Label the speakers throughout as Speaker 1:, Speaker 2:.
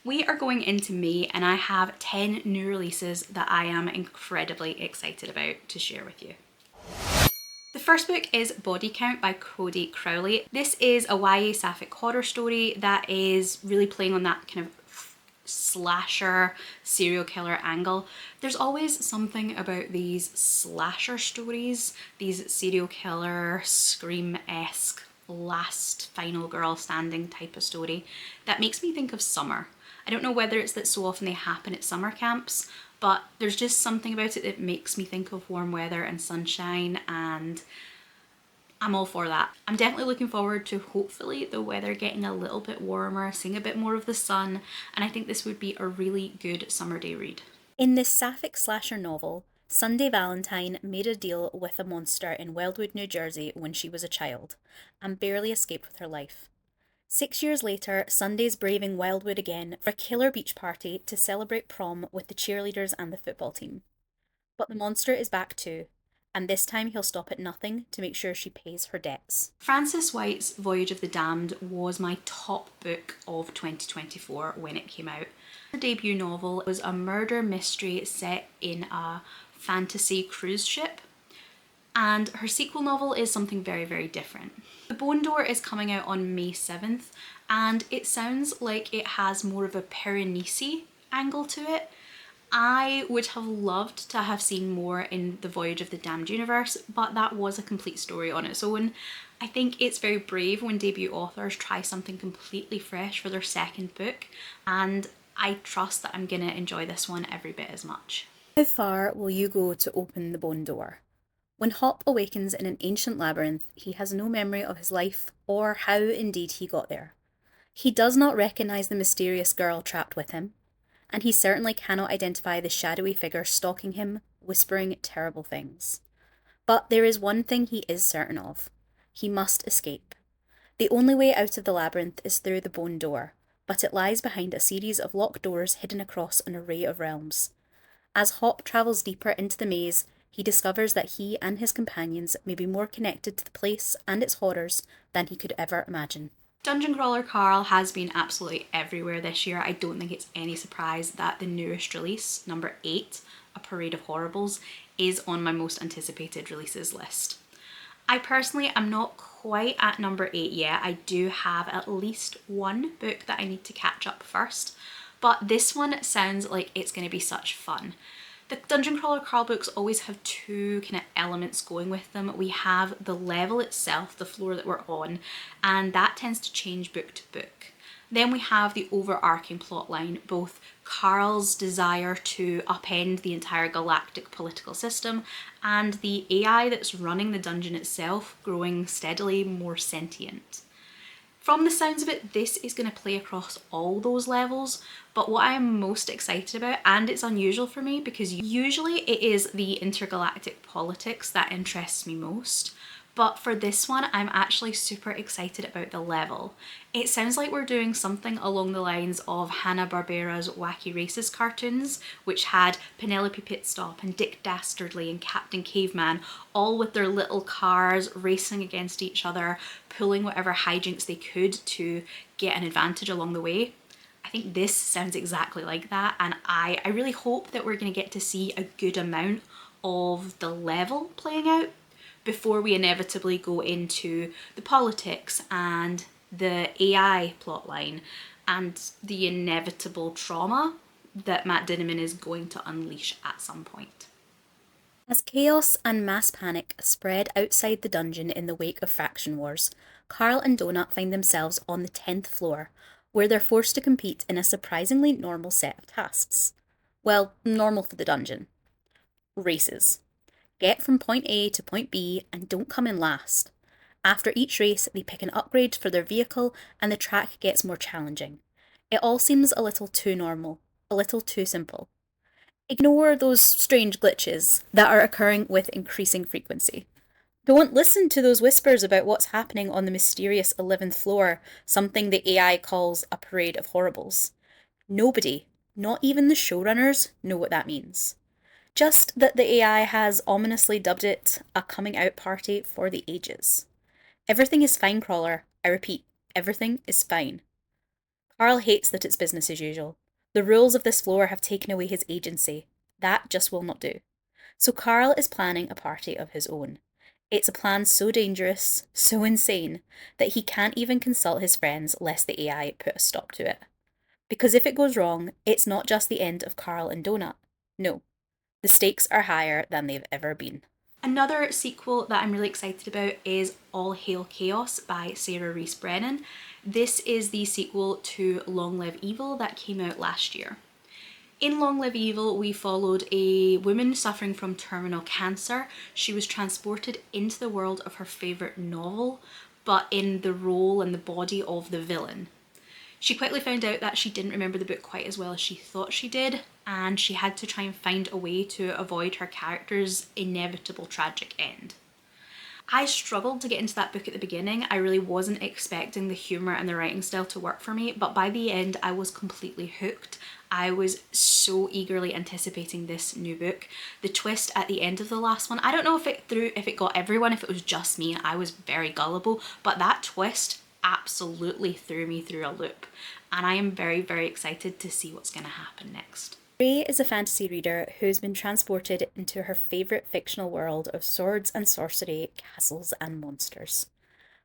Speaker 1: We are going into May and I have 10 new releases that I am incredibly excited about to share with you. The first book is Body Count by Codie Crowley. This is a YA sapphic horror story that is really playing on that kind of slasher serial killer angle. There's always something about these slasher stories, these serial killer Scream-esque last final girl standing type of story that makes me think of summer. I don't know whether it's that so often they happen at summer camps, but there's just something about it that makes me think of warm weather and sunshine, and I'm all for that. I'm definitely looking forward to hopefully the weather getting a little bit warmer, seeing a bit more of the sun, and I think this would be a really good summer day read.
Speaker 2: In this sapphic slasher novel, Sunday Valentine made a deal with a monster in Wildwood, New Jersey when she was a child, and barely escaped with her life. 6 years later, Sunday's braving Wildwood again for a killer beach party to celebrate prom with the cheerleaders and the football team. But the monster is back too, and this time he'll stop at nothing to make sure she pays her debts.
Speaker 1: Frances White's Voyage of the Damned was my top book of 2024 when it came out. The debut novel was a murder mystery set in a fantasy cruise ship, and her sequel novel is something very, very different. The Bone Door is coming out on May 7th, and it sounds like it has more of a Piranesi angle to it. I would have loved to have seen more in the Voyage of the Damned universe, but that was a complete story on its own. I think it's very brave when debut authors try something completely fresh for their second book, and I trust that I'm gonna enjoy this one every bit as much.
Speaker 2: How far will you go to open the bone door? When Hop awakens in an ancient labyrinth, he has no memory of his life or how indeed he got there. He does not recognise the mysterious girl trapped with him, and he certainly cannot identify the shadowy figure stalking him, whispering terrible things. But there is one thing he is certain of. He must escape. The only way out of the labyrinth is through the bone door, but it lies behind a series of locked doors hidden across an array of realms. As Hop travels deeper into the maze, he discovers that he and his companions may be more connected to the place and its horrors than he could ever imagine.
Speaker 1: Dungeon Crawler Carl has been absolutely everywhere this year. I don't think it's any surprise that the newest release, number 8, A Parade of Horribles, is on my most anticipated releases list. I personally am not quite at number 8 yet. I do have at least one book that I need to catch up first, but this one sounds like it's going to be such fun. The Dungeon Crawler Carl books always have two kind of elements going with them. We have the level itself, the floor that we're on, and that tends to change book to book. Then we have the overarching plotline, both Carl's desire to upend the entire galactic political system and the AI that's running the dungeon itself growing steadily more sentient. From the sounds of it, this is going to play across all those levels, but what I am most excited about, and it's unusual for me because usually it is the intergalactic politics that interests me most, but for this one I'm actually super excited about the level. It sounds like we're doing something along the lines of Hanna-Barbera's Wacky Races cartoons, which had Penelope Pitstop and Dick Dastardly and Captain Caveman all with their little cars racing against each other, pulling whatever hijinks they could to get an advantage along the way. I think this sounds exactly like that, and I really hope that we're going to get to see a good amount of the level playing out before we inevitably go into the politics and the AI plotline and the inevitable trauma that Matt Dinniman is going to unleash at some point.
Speaker 2: As chaos and mass panic spread outside the dungeon in the wake of faction wars, Carl and Donut find themselves on the 10th floor, where they're forced to compete in a surprisingly normal set of tasks. Well, normal for the dungeon. Races. Get from point A to point B and don't come in last. After each race, they pick an upgrade for their vehicle and the track gets more challenging. It all seems a little too normal, a little too simple. Ignore those strange glitches that are occurring with increasing frequency. Don't listen to those whispers about what's happening on the mysterious 11th floor, something the AI calls a parade of horribles. Nobody, not even the showrunners, know what that means. Just that the AI has ominously dubbed it a coming out party for the ages. Everything is fine, Crawler. I repeat, everything is fine. Carl hates that it's business as usual. The rules of this floor have taken away his agency. That just will not do. So Carl is planning a party of his own. It's a plan so dangerous, so insane, that he can't even consult his friends lest the AI put a stop to it. Because if it goes wrong, it's not just the end of Carl and Donut. No, the stakes are higher than they've ever been.
Speaker 1: Another sequel that I'm really excited about is All Hail Chaos by Sarah Rees Brennan. This is the sequel to Long Live Evil that came out last year. In Long Live Evil, we followed a woman suffering from terminal cancer. She was transported into the world of her favourite novel, but in the role and the body of the villain. She quickly found out that she didn't remember the book quite as well as she thought she did, and she had to try and find a way to avoid her character's inevitable tragic end. I struggled to get into that book at the beginning. I really wasn't expecting the humour and the writing style to work for me, but by the end I was completely hooked. I was so eagerly anticipating this new book. The twist at the end of the last one, I don't know if it got everyone, if it was just me and I was very gullible, but that twist absolutely threw me through a loop, and I am very, very excited to see what's going to happen next.
Speaker 2: Ray is a fantasy reader who's been transported into her favourite fictional world of swords and sorcery, castles and monsters.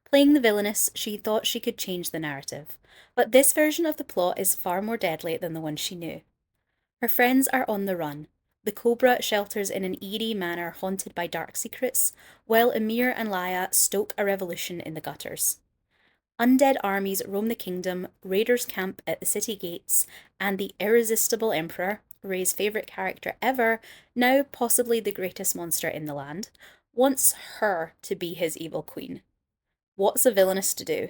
Speaker 2: Playing the villainess, she thought she could change the narrative, but this version of the plot is far more deadly than the one she knew. Her friends are on the run. The Cobra shelters in an eerie manor haunted by dark secrets, while Emir and Laya stoke a revolution in the gutters. Undead armies roam the kingdom, raiders camp at the city gates, and the irresistible Emperor, Ray's favourite character ever, now possibly the greatest monster in the land, wants her to be his evil queen. What's a villainess to do?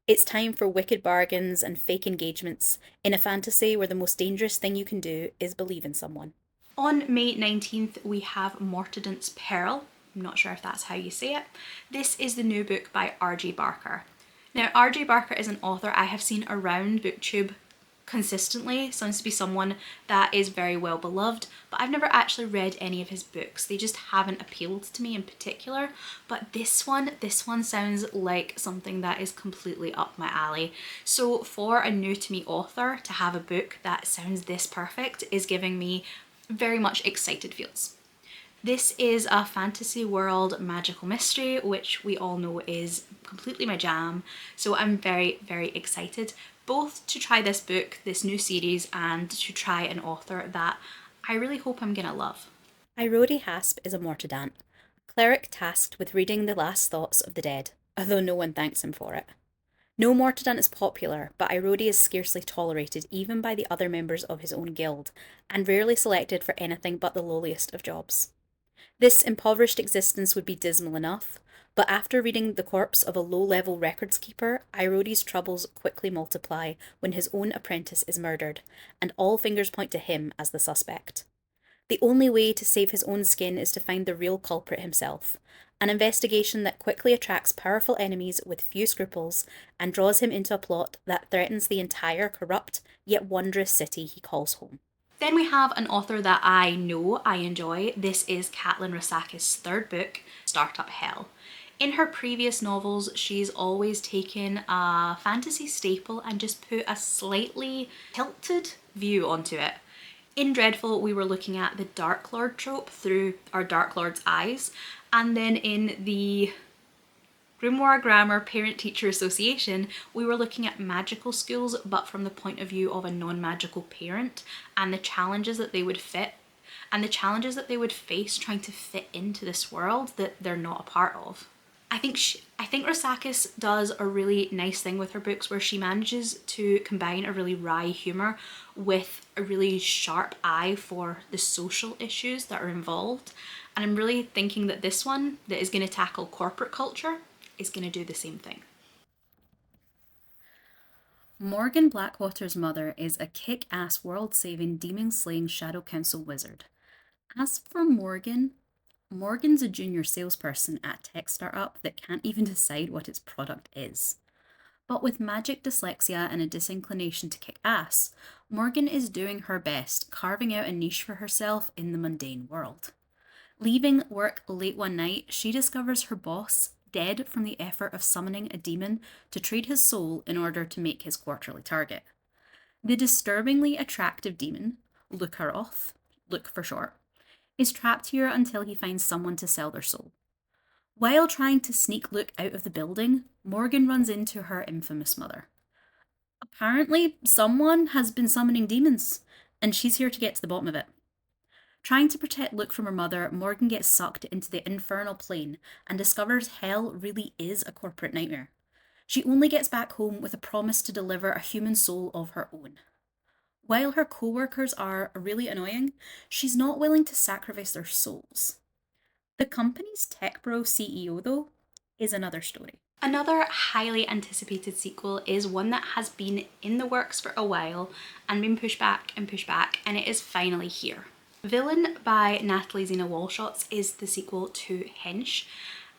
Speaker 2: It's time for wicked bargains and fake engagements in a fantasy where the most dangerous thing you can do is believe in someone.
Speaker 1: On May 19th, we have Mortedant's Peril. I'm not sure if that's how you say it. This is the new book by R.J. Barker. Now, R.J. Barker is an author I have seen around BookTube consistently. Seems to be someone that is very well beloved, but I've never actually read any of his books. They just haven't appealed to me in particular. But this one sounds like something that is completely up my alley. So for a new to me author to have a book that sounds this perfect is giving me very much excited feels. This is a fantasy world magical mystery, which we all know is completely my jam. So I'm very, very excited both to try this book, this new series, and to try an author that I really hope I'm gonna love.
Speaker 2: Irodi Hasp is a Mortedant, a cleric tasked with reading the last thoughts of the dead, although no one thanks him for it. No Mortedant is popular, but Irodi is scarcely tolerated even by the other members of his own guild, and rarely selected for anything but the lowliest of jobs. This impoverished existence would be dismal enough, but after reading the corpse of a low-level records keeper, Irodi's troubles quickly multiply when his own apprentice is murdered, and all fingers point to him as the suspect. The only way to save his own skin is to find the real culprit himself, an investigation that quickly attracts powerful enemies with few scruples and draws him into a plot that threatens the entire corrupt yet wondrous city he calls home.
Speaker 1: Then we have an author that I know I enjoy. This is Caitlin Rozakis' third book, Startup Hell. In her previous novels, she's always taken a fantasy staple and just put a slightly tilted view onto it. In Dreadful, we were looking at the Dark Lord trope through our Dark Lord's eyes, and then in the Grimoire Grammar Parent-Teacher Association, we were looking at magical schools, but from the point of view of a non-magical parent, and the challenges that they would face trying to fit into this world that they're not a part of. I think Rozakis does a really nice thing with her books where she manages to combine a really wry humour with a really sharp eye for the social issues that are involved. And I'm really thinking that this one that is going to tackle corporate culture is going to do the same thing.
Speaker 2: Morgan Blackwater's mother is a kick-ass world-saving demon-slaying Shadow Council wizard. As for Morgan's a junior salesperson at a tech startup that can't even decide what its product is. But with magic dyslexia and a disinclination to kick ass, Morgan is doing her best, carving out a niche for herself in the mundane world. Leaving work late one night, she discovers her boss dead from the effort of summoning a demon to trade his soul in order to make his quarterly target. The disturbingly attractive demon, Lucaroth, Luke for short, is trapped here until he finds someone to sell their soul. While trying to sneak Luke out of the building, Morgan runs into her infamous mother. Apparently, someone has been summoning demons, and she's here to get to the bottom of it. Trying to protect Luke from her mother, Morgan gets sucked into the infernal plane and discovers hell really is a corporate nightmare. She only gets back home with a promise to deliver a human soul of her own. While her co-workers are really annoying, she's not willing to sacrifice their souls. The company's tech bro CEO, though, is another story.
Speaker 1: Another highly anticipated sequel is one that has been in the works for a while and been pushed back, and it is finally here. Villain by Natalie Zina Walschots is the sequel to Hench,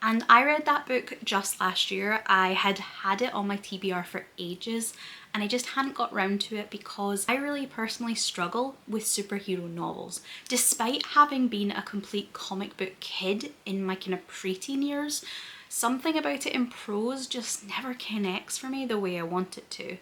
Speaker 1: and I read that book just last year. I had had it on my TBR for ages and I just hadn't got round to it because I really personally struggle with superhero novels. Despite having been a complete comic book kid in my kind of preteen years, something about it in prose just never connects for me the way I want it to.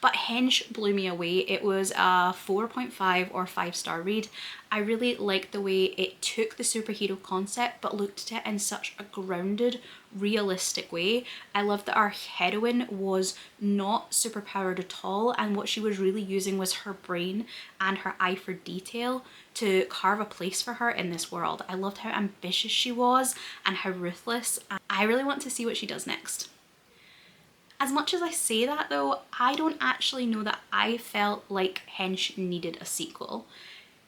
Speaker 1: But Hench blew me away. It was a 4.5 or 5-star read. I really liked the way it took the superhero concept but looked at it in such a grounded, realistic way. I loved that our heroine was not superpowered at all, and what she was really using was her brain and her eye for detail to carve a place for her in this world. I loved how ambitious she was and how ruthless. I really want to see what she does next. As much as I say that though, I don't actually know that I felt like Hench needed a sequel.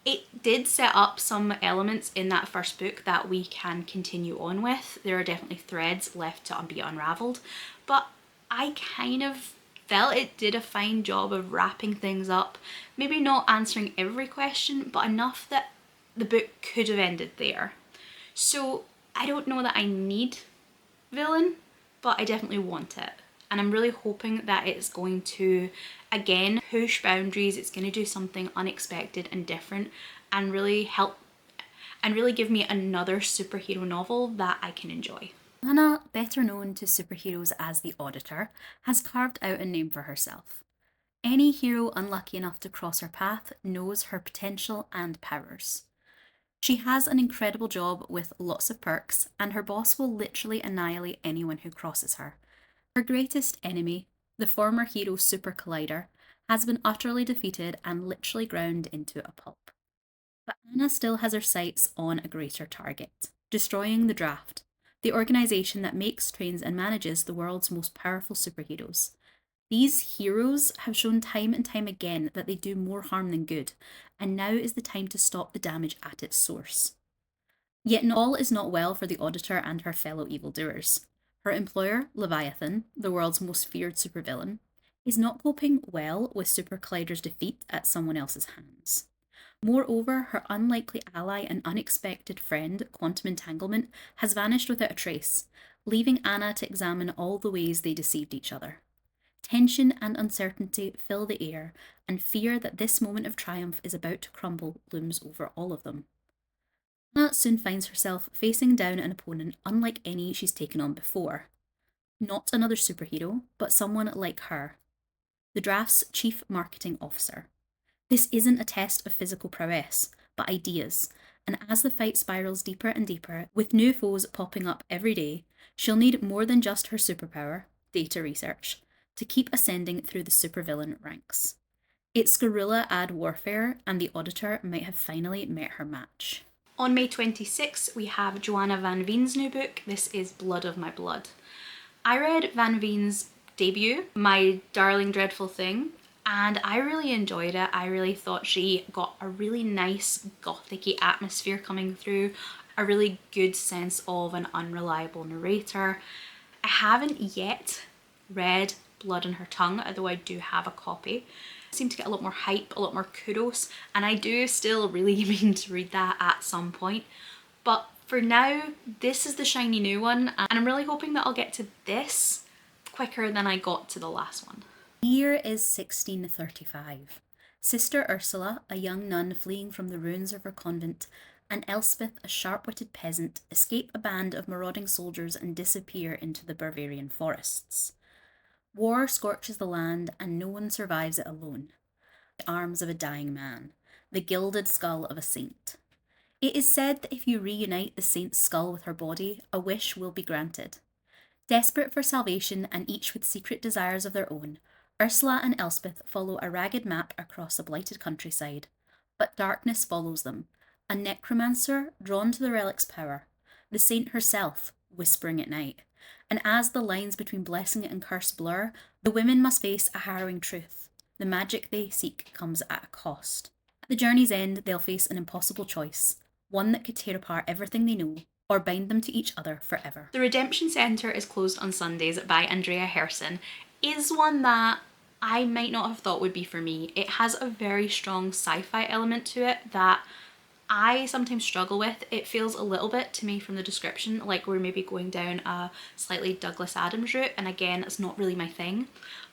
Speaker 1: It did set up some elements in that first book that we can continue on with. There are definitely threads left to be unravelled, but I kind of felt it did a fine job of wrapping things up. Maybe not answering every question, but enough that the book could have ended there. So I don't know that I need villain, but I definitely want it. And I'm really hoping that it's going to, again, push boundaries. It's going to do something unexpected and different and really help and really give me another superhero novel that I can enjoy.
Speaker 2: Johanna, better known to superheroes as the Auditor, has carved out a name for herself. Any hero unlucky enough to cross her path knows her potential and powers. She has an incredible job with lots of perks, and her boss will literally annihilate anyone who crosses her. Her greatest enemy, the former hero Super Collider, has been utterly defeated and literally ground into a pulp. But Anna still has her sights on a greater target, destroying the Draft, the organisation that makes, trains and manages the world's most powerful superheroes. These heroes have shown time and time again that they do more harm than good, and now is the time to stop the damage at its source. Yet all is not well for the Auditor and her fellow evildoers. Her employer, Leviathan, the world's most feared supervillain, is not coping well with Super Collider's defeat at someone else's hands. Moreover, her unlikely ally and unexpected friend, Quantum Entanglement, has vanished without a trace, leaving Anna to examine all the ways they deceived each other. Tension and uncertainty fill the air, and fear that this moment of triumph is about to crumble looms over all of them. Anna soon finds herself facing down an opponent unlike any she's taken on before. Not another superhero, but someone like her, the Draft's chief marketing officer. This isn't a test of physical prowess, but ideas, and as the fight spirals deeper and deeper, with new foes popping up every day, she'll need more than just her superpower, data research, to keep ascending through the supervillain ranks. It's guerrilla ad warfare, and the Auditor might have finally met her match.
Speaker 1: On May 26th, we have Johanna Van Veen's new book, This Is Blood of My Blood. I read Van Veen's debut, My Darling Dreadful Thing, and I really enjoyed it. I really thought she got a really nice gothic-y atmosphere coming through, a really good sense of an unreliable narrator. I haven't yet read Blood on Her Tongue, although I do have a copy. Seem to get a lot more hype, a lot more kudos, and I do still really mean to read that at some point. But for now, this is the shiny new one, and I'm really hoping that I'll get to this quicker than I got to the last one.
Speaker 2: The year is 1635. Sister Ursula, a young nun fleeing from the ruins of her convent, and Elspeth, a sharp-witted peasant, escape a band of marauding soldiers and disappear into the Bavarian forests. War scorches the land, and no one survives it alone. The arms of a dying man, the gilded skull of a saint. It is said that if you reunite the saint's skull with her body, a wish will be granted. Desperate for salvation and each with secret desires of their own, Ursula and Elspeth follow a ragged map across a blighted countryside. But darkness follows them, a necromancer drawn to the relic's power, the saint herself whispering at night. And as the lines between blessing and curse blur, the women must face a harrowing truth. The magic they seek comes at a cost. At the journey's end, they'll face an impossible choice, one that could tear apart everything they know, or bind them to each other forever.
Speaker 1: The Redemption Centre is closed on Sundays by Andrea Hairston is one that I might not have thought would be for me. It has a very strong sci-fi element to it that I sometimes struggle with. It feels a little bit to me from the description like we're maybe going down a slightly Douglas Adams route, and again, it's not really my thing.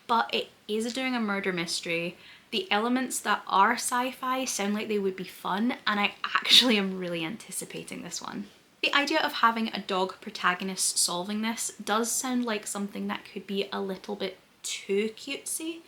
Speaker 1: But it is doing a murder mystery. The elements that are sci-fi sound like they would be fun, and I actually am really anticipating this one. The idea of having a dog protagonist solving this does sound like something that could be a little bit too cutesy,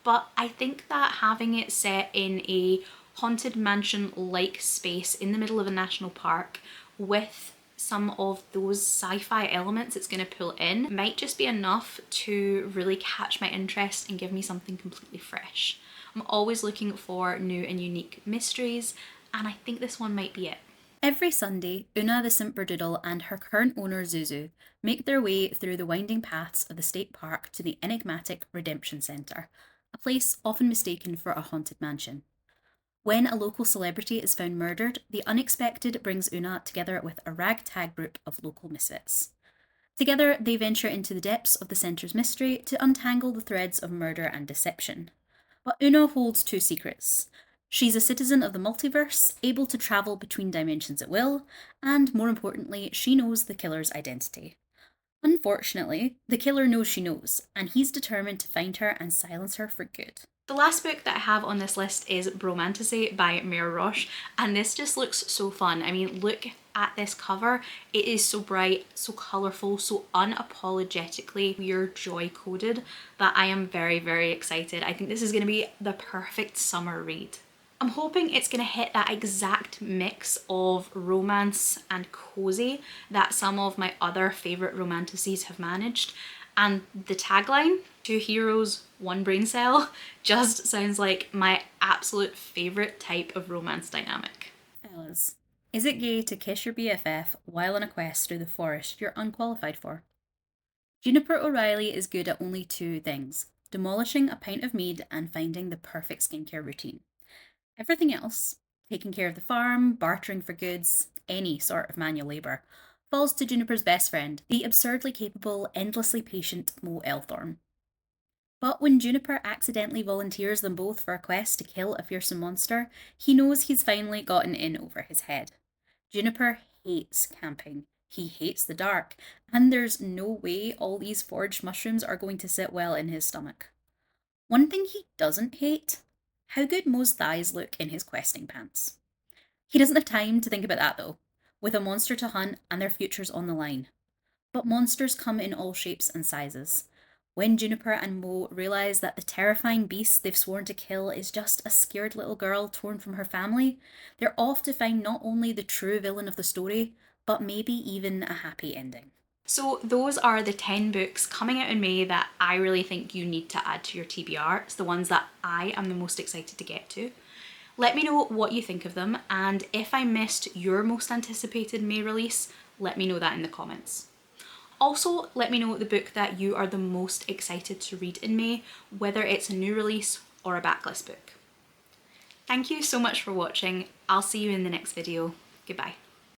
Speaker 1: but I think that having it set in a haunted mansion-like space in the middle of a national park with some of those sci-fi elements it's going to pull in might just be enough to really catch my interest and give me something completely fresh. I'm always looking for new and unique mysteries, and I think this one might be it.
Speaker 2: Every Sunday, Una the Simperdoodle and her current owner Zuzu make their way through the winding paths of the state park to the enigmatic Redemption Centre, a place often mistaken for a haunted mansion. When a local celebrity is found murdered, the unexpected brings Una together with a ragtag group of local misfits. Together, they venture into the depths of the centre's mystery to untangle the threads of murder and deception. But Una holds two secrets. She's a citizen of the multiverse, able to travel between dimensions at will, and more importantly, she knows the killer's identity. Unfortunately, the killer knows she knows, and he's determined to find her and silence her for good.
Speaker 1: The last book that I have on this list is Bromantasy by Máire Roche, and this just looks so fun. I mean, look at this cover. It is so bright, so colourful, so unapologetically pure joy coded that I am very, very excited. I think this is going to be the perfect summer read. I'm hoping it's going to hit that exact mix of romance and cosy that some of my other favourite romantasies have managed. And the tagline, 2 heroes, 1 brain cell, just sounds like my absolute favourite type of romance dynamic.
Speaker 2: Fellas, is it gay to kiss your BFF while on a quest through the forest you're unqualified for? Juniper O'Reilly is good at only 2 things: demolishing a pint of mead and finding the perfect skincare routine. Everything else, taking care of the farm, bartering for goods, any sort of manual labour, falls to Juniper's best friend, the absurdly capable, endlessly patient Mo Elthorn. But when Juniper accidentally volunteers them both for a quest to kill a fearsome monster, he knows he's finally gotten in over his head. Juniper hates camping, he hates the dark, and there's no way all these foraged mushrooms are going to sit well in his stomach. One thing he doesn't hate: how good Mo's thighs look in his questing pants. He doesn't have time to think about that though, with a monster to hunt and their futures on the line. But monsters come in all shapes and sizes. When Juniper and Mo realise that the terrifying beast they've sworn to kill is just a scared little girl torn from her family, they're off to find not only the true villain of the story, but maybe even a happy ending.
Speaker 1: So those are the 10 books coming out in May that I really think you need to add to your TBR. It's the ones that I am the most excited to get to. Let me know what you think of them, and if I missed your most anticipated May release, let me know that in the comments. Also, let me know the book that you are the most excited to read in May, whether it's a new release or a backlist book. Thank you so much for watching. I'll see you in the next video. Goodbye.